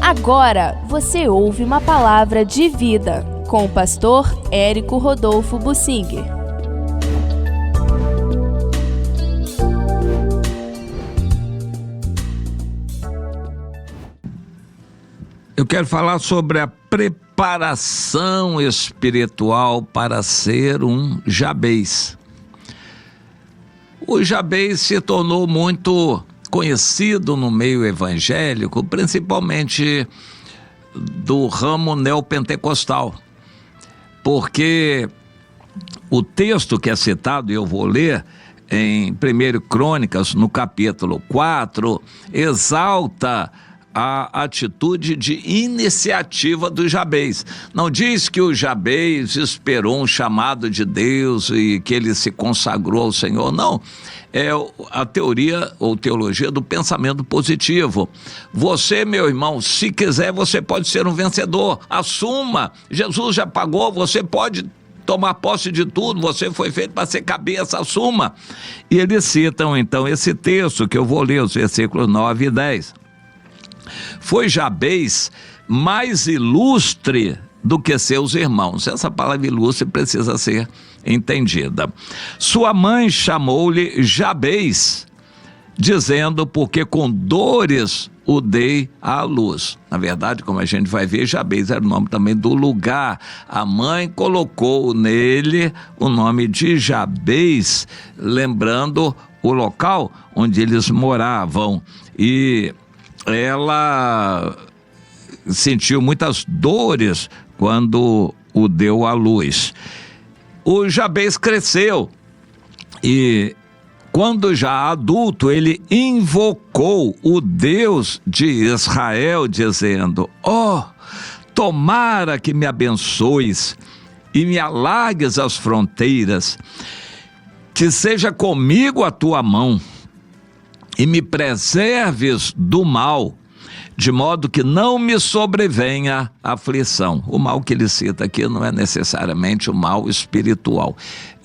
Agora você ouve uma palavra de vida com o pastor Érico Rodolfo Bussinger. Eu quero falar sobre a preparação espiritual para ser um Jabez. O Jabez se tornou muito conhecido no meio evangélico, principalmente do ramo neopentecostal, porque o texto que é citado, e eu vou ler em 1 Crônicas, no capítulo 4, exalta a atitude de iniciativa do Jabez. Não diz que o Jabez esperou um chamado de Deus e que ele se consagrou ao Senhor, não. É a teoria ou teologia do pensamento positivo. Você, meu irmão, se quiser, você pode ser um vencedor. Assuma, Jesus já pagou, você pode tomar posse de tudo, você foi feito para ser cabeça, assuma. E eles citam então esse texto que eu vou ler, os versículos 9 e 10. Foi Jabez mais ilustre do que seus irmãos. Essa palavra ilustre precisa ser entendida. Sua mãe chamou-lhe Jabez, dizendo, porque com dores o dei à luz. Na verdade, como a gente vai ver, Jabez era o nome também do lugar. A mãe colocou nele o nome de Jabez, lembrando o local onde eles moravam. E ela sentiu muitas dores quando o deu à luz. O Jabez cresceu e, quando já adulto, ele invocou o Deus de Israel, dizendo: tomara que me abençoes e me alargues as fronteiras, que seja comigo a tua mão e me preserves do mal, de modo que não me sobrevenha aflição. O mal que ele cita aqui não é necessariamente o mal espiritual,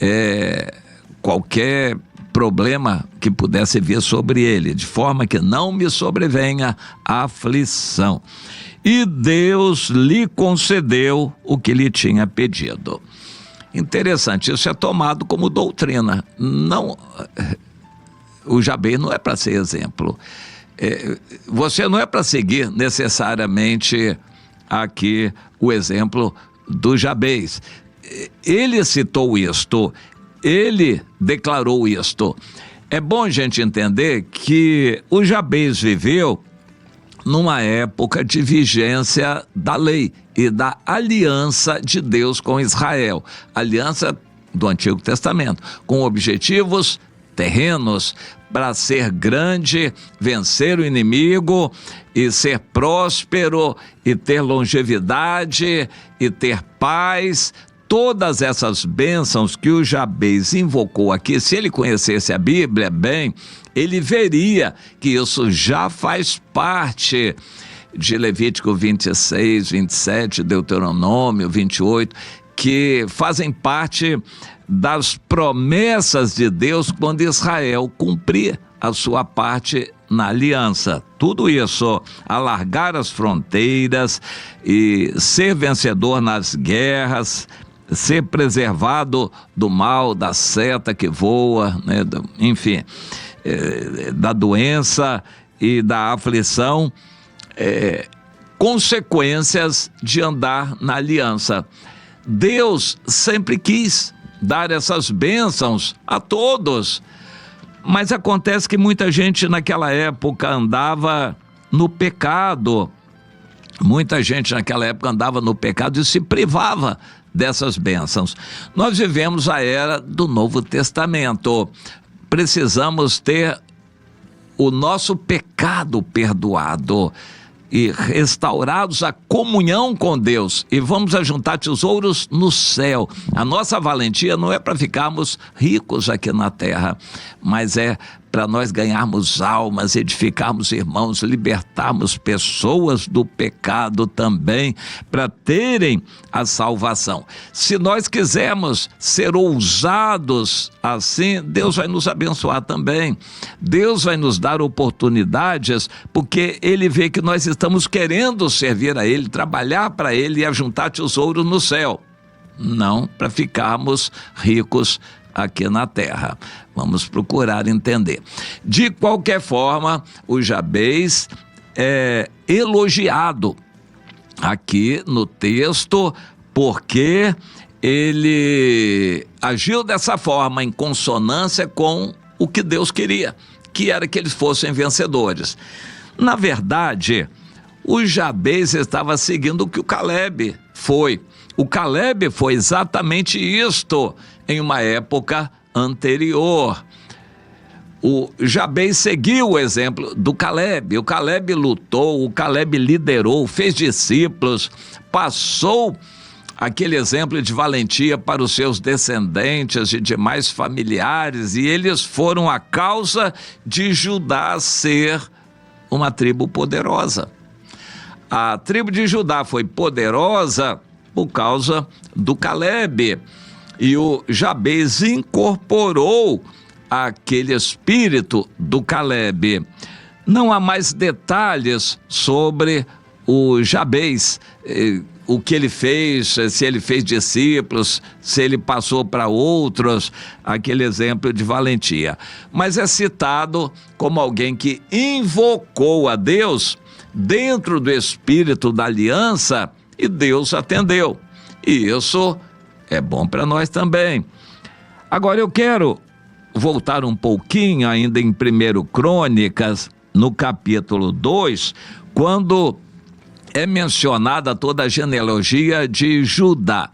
é qualquer problema que pudesse vir sobre ele, de forma que não me sobrevenha aflição. E Deus lhe concedeu o que lhe tinha pedido. Interessante, isso é tomado como doutrina. Não, o Jabez não é para ser exemplo. Você não é para seguir necessariamente aqui o exemplo do Jabez. Ele citou isto, ele declarou isto. É bom a gente entender que o Jabez viveu numa época de vigência da lei e da aliança de Deus com Israel. Aliança do Antigo Testamento, com objetivos terrenos, para ser grande, vencer o inimigo e ser próspero e ter longevidade e ter paz. Todas essas bênçãos que o Jabez invocou aqui, se ele conhecesse a Bíblia bem, ele veria que isso já faz parte de Levítico 26, 27, Deuteronômio 28, que fazem parte das promessas de Deus quando Israel cumprir a sua parte na aliança. Tudo isso, alargar as fronteiras e ser vencedor nas guerras, ser preservado do mal, da seta que voa, né, enfim, da doença e da aflição, consequências de andar na aliança. Deus sempre quis dar essas bênçãos a todos, mas acontece que muita gente naquela época andava no pecado, muita gente naquela época andava no pecado e se privava dessas bênçãos. Nós vivemos a era do Novo Testamento, precisamos ter o nosso pecado perdoado e restaurados a comunhão com Deus, e vamos ajuntar tesouros no céu. A nossa valentia não é para ficarmos ricos aqui na terra, mas é para nós ganharmos almas, edificarmos irmãos, libertarmos pessoas do pecado também, para terem a salvação. Se nós quisermos ser ousados assim, Deus vai nos abençoar também. Deus vai nos dar oportunidades, porque Ele vê que nós estamos querendo servir a Ele, trabalhar para Ele e ajuntar tesouro no céu. Não para ficarmos ricos aqui na terra. Vamos procurar entender. De qualquer forma, o Jabez é elogiado aqui no texto, porque ele agiu dessa forma em consonância com o que Deus queria, que era que eles fossem vencedores. Na verdade, o Jabez estava seguindo o que o Caleb foi. O Caleb foi exatamente isto em uma época anterior. O Jabez seguiu o exemplo do Caleb. O Caleb lutou, o Caleb liderou, fez discípulos, passou aquele exemplo de valentia para os seus descendentes e demais familiares, e eles foram a causa de Judá ser uma tribo poderosa. A tribo de Judá foi poderosa por causa do Caleb, e o Jabez incorporou aquele espírito do Caleb. Não há mais detalhes sobre o Jabez, o que ele fez, se ele fez discípulos, se ele passou para outros, aquele exemplo de valentia. Mas é citado como alguém que invocou a Deus dentro do espírito da aliança, e Deus atendeu. E isso é bom para nós também. Agora eu quero voltar um pouquinho ainda em 1 Crônicas, no capítulo 2, quando é mencionada toda a genealogia de Judá.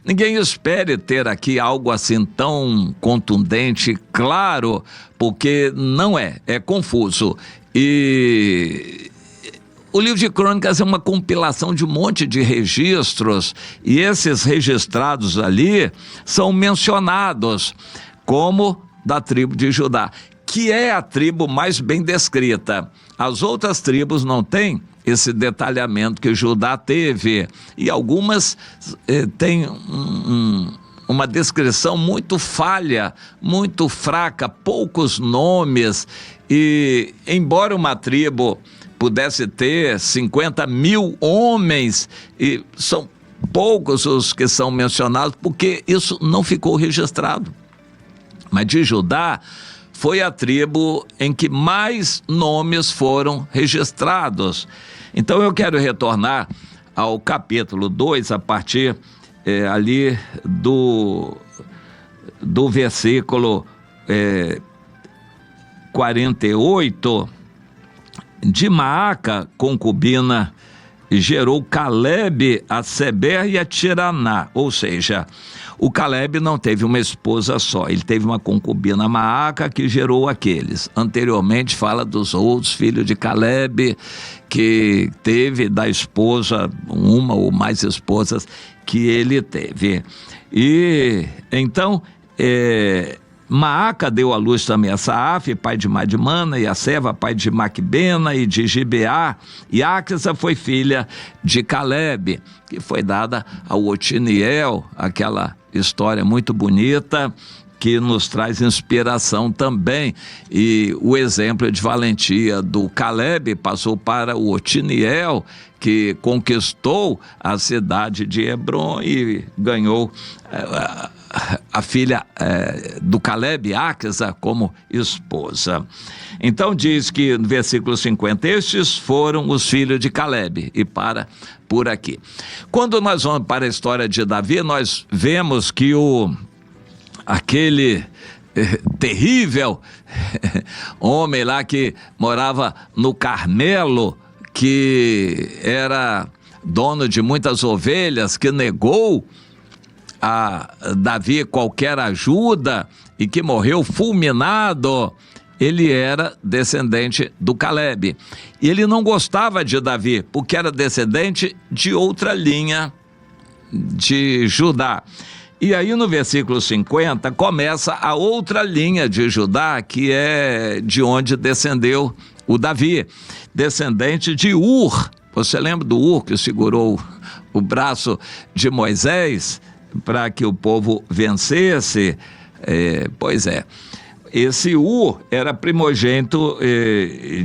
Ninguém espere ter aqui algo assim tão contundente, claro, porque não é confuso. E o livro de Crônicas é uma compilação de um monte de registros, e esses registrados ali são mencionados como da tribo de Judá, que é a tribo mais bem descrita. As outras tribos não têm esse detalhamento que Judá teve, e algumas têm uma descrição muito falha, muito fraca, poucos nomes, e embora uma tribo pudesse ter 50 mil homens, e são poucos os que são mencionados, porque isso não ficou registrado. Mas de Judá foi a tribo em que mais nomes foram registrados. Então eu quero retornar ao capítulo 2, a partir ali do versículo 48, de Maaca, concubina, gerou Caleb a Seber e a Tiraná, ou seja, o Caleb não teve uma esposa só, ele teve uma concubina, Maaca, que gerou aqueles. Anteriormente fala dos outros filhos de Caleb, que teve da esposa, uma ou mais esposas que ele teve. E então Maaca deu à luz também a Saaf, pai de Madmana, e a Seva, pai de Macbena e de Gibeá, e Áquisa foi filha de Caleb, que foi dada ao Otiniel, aquela história muito bonita que nos traz inspiração também, e o exemplo de valentia do Caleb passou para o Otiniel, que conquistou a cidade de Hebron e ganhou a filha do Caleb, Áquisa, como esposa. Então diz que no versículo 50, estes foram os filhos de Caleb, e para por aqui. Quando nós vamos para a história de Davi, nós vemos que aquele terrível homem lá que morava no Carmelo, que era dono de muitas ovelhas, que negou a Davi qualquer ajuda e que morreu fulminado, ele era descendente do Caleb. E ele não gostava de Davi, porque era descendente de outra linha de Judá. E aí no versículo 50 começa a outra linha de Judá, que é de onde descendeu o Davi, descendente de Ur. Você lembra do Ur que segurou o braço de Moisés para que o povo vencesse? Pois é. Esse Ur era primogênito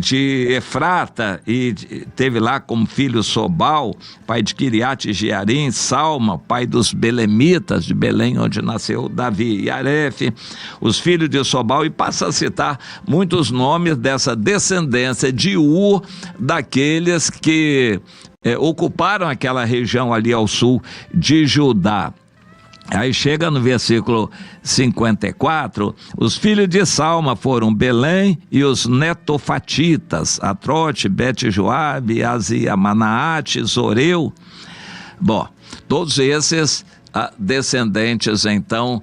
de Efrata e teve lá como filho Sobal, pai de Quiriate Jearim, Salma, pai dos Belemitas de Belém, onde nasceu Davi, e Arefe, os filhos de Sobal, e passa a citar muitos nomes dessa descendência de Ur, daqueles que ocuparam aquela região ali ao sul de Judá. Aí chega no versículo 54, os filhos de Salma foram Belém e os netofatitas, Atrote, Bet-Joabe, Azia, Manaate, Zoreu. Bom, todos esses descendentes então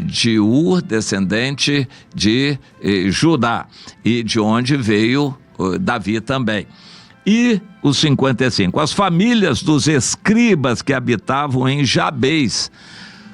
de Ur, descendente de Judá, e de onde veio Davi também. E os 55, as famílias dos escribas que habitavam em Jabés.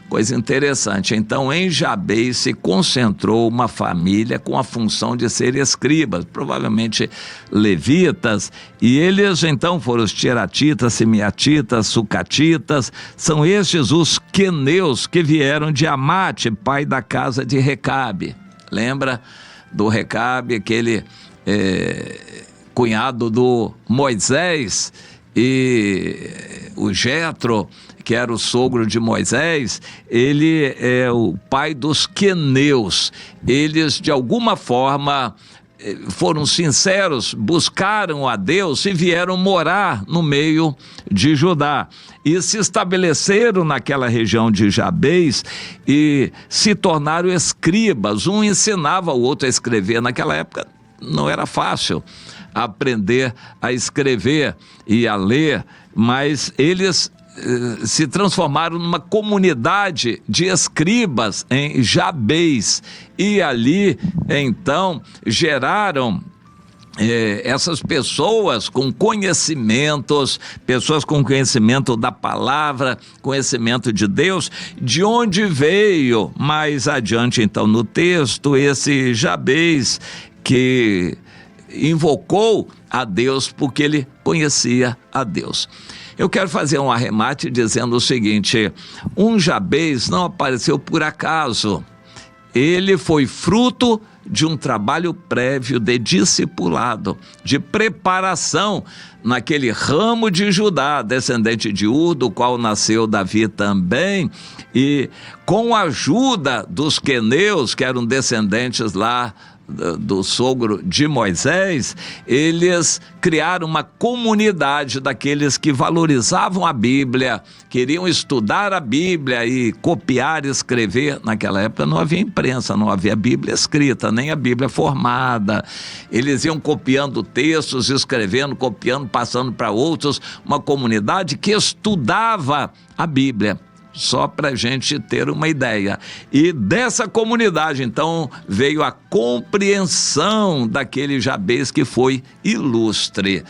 Coisa interessante, então em Jabés se concentrou uma família com a função de ser escribas, provavelmente levitas, e eles então foram os tiratitas, simeatitas, sucatitas, são estes os queneus que vieram de Amate, pai da casa de Recabe. Lembra do Recabe, aquele cunhado do Moisés, e o Jetro, que era o sogro de Moisés, ele é o pai dos queneus. Eles, de alguma forma, foram sinceros, buscaram a Deus e vieram morar no meio de Judá. E se estabeleceram naquela região de Jabés e se tornaram escribas. Um ensinava o outro a escrever. Naquela época não era fácil aprender a escrever e a ler, mas eles se transformaram numa comunidade de escribas em Jabés, e ali então geraram essas pessoas com conhecimentos, pessoas com conhecimento da palavra, conhecimento de Deus, de onde veio mais adiante então no texto esse Jabés, que invocou a Deus porque ele conhecia a Deus. Eu quero fazer um arremate dizendo o seguinte: um Jabés não apareceu por acaso. Ele foi fruto de um trabalho prévio de discipulado, de preparação naquele ramo de Judá, descendente de Ur, do qual nasceu Davi também, e com a ajuda dos queneus, que eram descendentes lá do sogro de Moisés, eles criaram uma comunidade daqueles que valorizavam a Bíblia, queriam estudar a Bíblia e copiar e escrever. Naquela época não havia imprensa, não havia Bíblia escrita, nem a Bíblia formada. Eles iam copiando textos, escrevendo, copiando, passando para outros, uma comunidade que estudava a Bíblia. Só para a gente ter uma ideia. E dessa comunidade, então, veio a compreensão daquele Jabés que foi ilustre.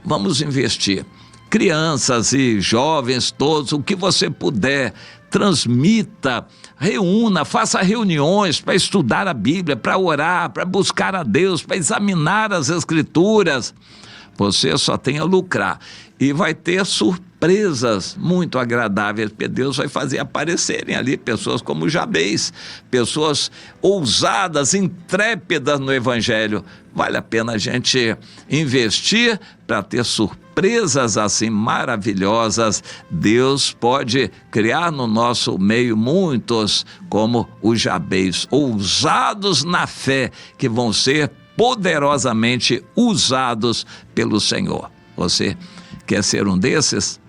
Vamos investir. Crianças e jovens todos, o que você puder, transmita, reúna, faça reuniões para estudar a Bíblia, para orar, para buscar a Deus, para examinar as Escrituras. Você só tem a lucrar e vai ter surpresas muito agradáveis, porque Deus vai fazer aparecerem ali pessoas como Jabés, pessoas ousadas, intrépidas no Evangelho. Vale a pena a gente investir para ter surpresas assim maravilhosas. Deus pode criar no nosso meio muitos como o Jabés, ousados na fé, que vão ser poderosamente usados pelo Senhor. Você quer ser um desses?